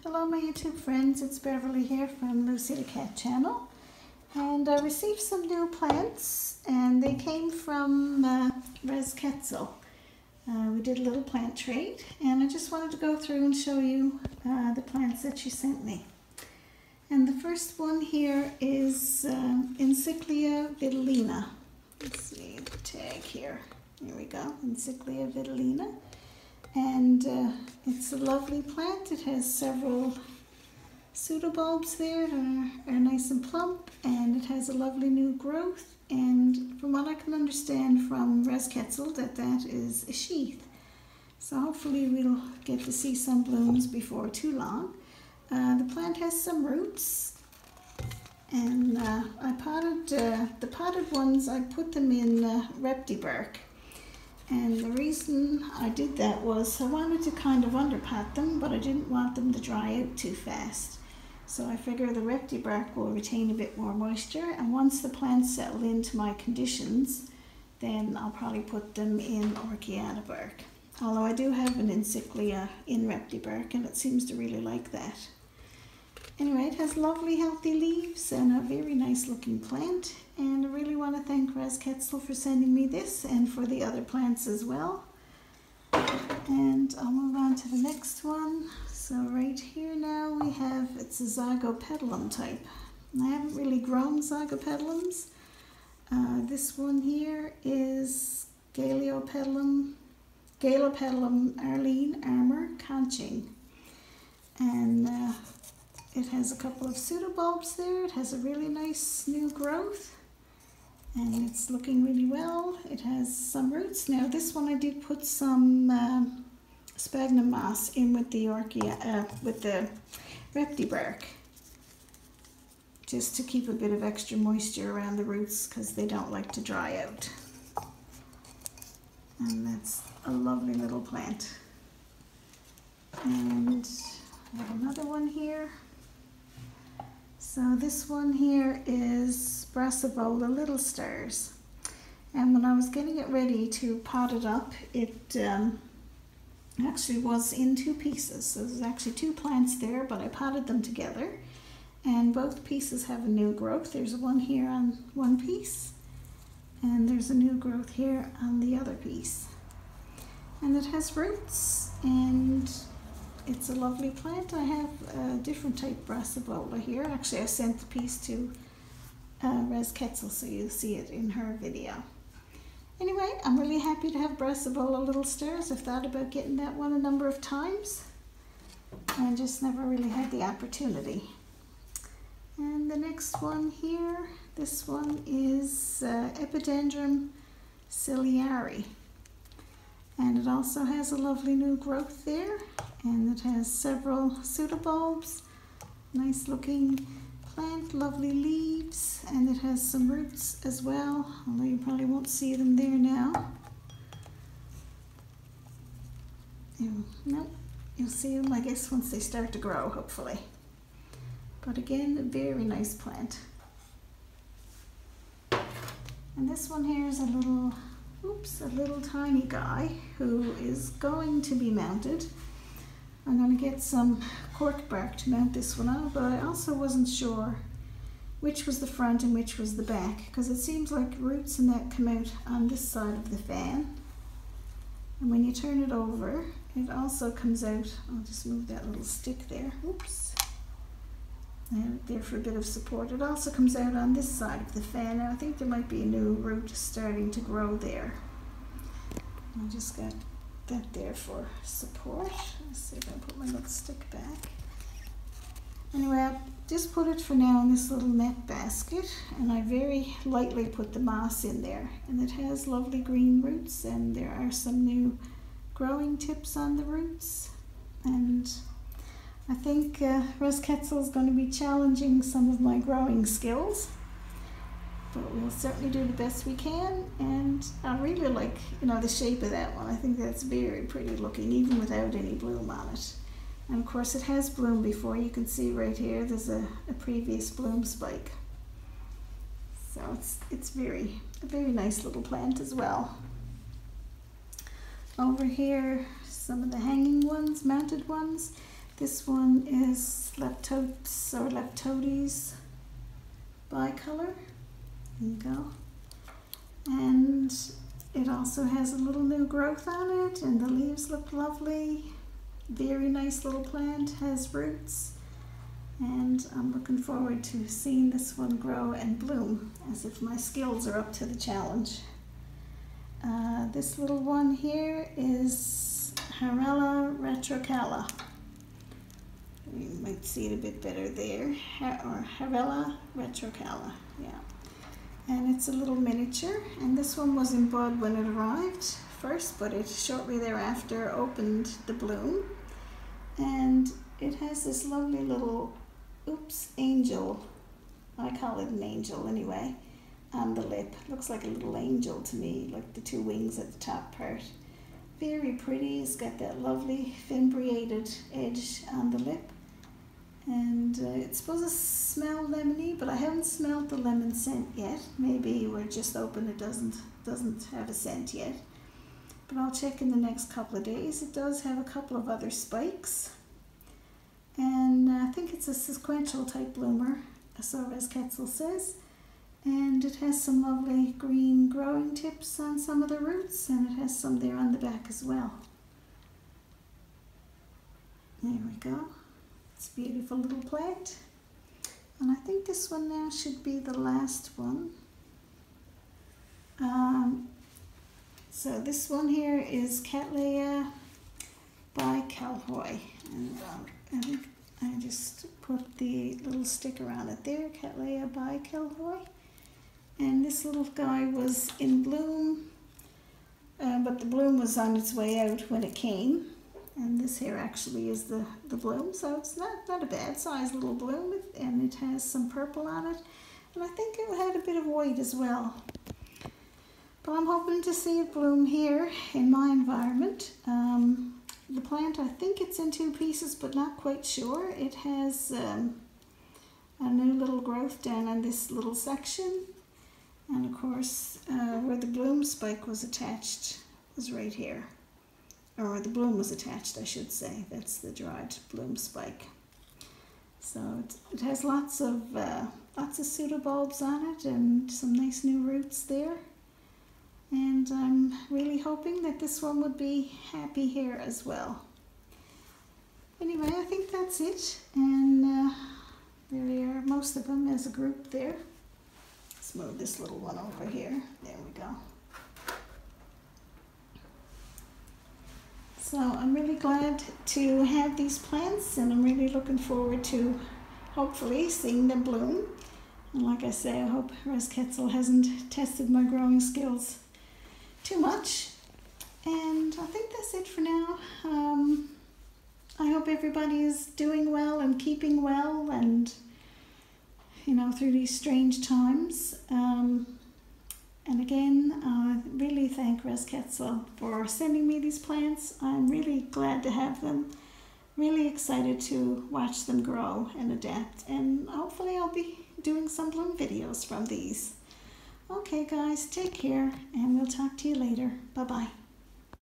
Hello my YouTube friends, it's Beverly here from Lucy the Cat channel, and I received some new plants and they came from You Res Quetzal. We did a little plant trade and I just wanted to go through and show you the plants that she sent me. And the first one here is Encyclia vitellina. Let's see the tag here. Here we go, Encyclia vitellina. And it's a lovely plant. It has several pseudobulbs there that are nice and plump, and it has a lovely new growth. And from what I can understand from Res Quetzal, that is a sheath. So hopefully we'll get to see some blooms before too long. The plant has some roots, and I potted the potted ones. I put them in repti bark. And the reason I did that was I wanted to kind of underpot them, but I didn't want them to dry out too fast. So I figure the repti bark will retain a bit more moisture, and once the plants settle into my conditions, then I'll probably put them in orchiata bark. Although I do have an Encyclia in repti bark, and it seems to really like that. Anyway, it has lovely healthy leaves and a very nice looking plant, and I really want to thank Res Quetzal for sending me this and for the other plants as well. And I'll move on to the next one. So right here now we have, it's a zygopetalum type. And I haven't really grown zygopetalums. This one here is Galeopetalum Arlene Armour Conching. And it has a couple of pseudobulbs there. It has a really nice new growth, and it's looking really well. It has some roots. Now this one I did put some sphagnum moss in with the with the repti bark, just to keep a bit of extra moisture around the roots because they don't like to dry out. And that's a lovely little plant. And I have another one here. So this one here is Brassavola Little Stars. And when I was getting it ready to pot it up, it actually was in two pieces. So there's actually two plants there, but I potted them together. And both pieces have a new growth. There's one here on one piece, and there's a new growth here on the other piece. And it has roots, and it's a lovely plant. I have a different type Brassavola here. Actually, I sent the piece to Res Quetzal, so you'll see it in her video. Anyway, I'm really happy to have Brassavola Little Stars. I've thought about getting that one a number of times, and just never really had the opportunity. And the next one here, this one is Epidendrum ciliare. And it also has a lovely new growth there, and it has several pseudobulbs, nice looking plant, lovely leaves, and it has some roots as well, although you probably won't see them there now. No, you'll see them, I guess, once they start to grow, hopefully. But again, a very nice plant. And this one here is a little tiny guy who is going to be mounted. I'm going to get some cork bark to mount this one on, but I also wasn't sure which was the front and which was the back, because it seems like roots and that come out on this side of the fan. And when you turn it over, it also comes out. I'll just move that little stick there. Oops. I have it there for a bit of support. It also comes out on this side of the fan. Now I think there might be a new root starting to grow there. I just got that there for support. Let's see if I can put my little stick back. Anyway, I just put it for now in this little net basket, and I very lightly put the moss in there. And it has lovely green roots, and there are some new growing tips on the roots. And I think Res Quetzal is going to be challenging some of my growing skills, but we'll certainly do the best we can. And I really like, the shape of that one. I think that's very pretty looking, even without any bloom on it. And of course it has bloomed before. You can see right here there's a previous bloom spike. So it's a very nice little plant as well. Over here, some of the hanging ones, mounted ones. This one is Leptops or Leptodes bicolor. There you go. And it also has a little new growth on it, and the leaves look lovely. Very nice little plant, has roots, and I'm looking forward to seeing this one grow and bloom, as if my skills are up to the challenge. This little one here is Harella retrocala. You might see it a bit better there, or Harella retrocala, yeah. And it's a little miniature, and this one was in bud when it arrived first, but it shortly thereafter opened the bloom, and it has this lovely little, angel, I call it an angel anyway, on the lip. Looks like a little angel to me, like the two wings at the top part. Very pretty. It's got that lovely fimbriated edge on the lip, and it's supposed to smell lemony, but I haven't smelled the lemon scent yet. Maybe we're just open, it doesn't have a scent yet, but I'll check in the next couple of days. It does have a couple of other spikes, and I think it's a sequential type bloomer, so Res Quetzal says. And it has some lovely green growing tips on some of the roots, and it has some there on the back as well. There we go. It's a beautiful little plant. And I think this one now should be the last one. So this one here is Cattleya bicolor. And I just put the little sticker on it there, Cattleya bicolor. And this little guy was in bloom, but the bloom was on its way out when it came. And this here actually is the bloom, so it's not a bad size little bloom, and it has some purple on it. And I think it had a bit of white as well. But I'm hoping to see it bloom here in my environment. The plant, I think it's in 2 pieces, but not quite sure. It has a new little growth down on this little section. And of course, where the bloom spike was attached was right here. Or the bloom was attached, I should say. That's the dried bloom spike. So it has lots of pseudobulbs on it and some nice new roots there. And I'm really hoping that this one would be happy here as well. Anyway, I think that's it. And there they are, most of them as a group there. Let's move this little one over here. There we go. So I'm really glad to have these plants, and I'm really looking forward to hopefully seeing them bloom. And like I say, I hope Res Quetzal hasn't tested my growing skills too much. And I think that's it for now. I hope everybody is doing well and keeping well, and through these strange times. And again, I really thank Res Quetzal for sending me these plants. I'm really glad to have them. Really excited to watch them grow and adapt. And hopefully I'll be doing some bloom videos from these. Okay guys, take care, and we'll talk to you later. Bye-bye.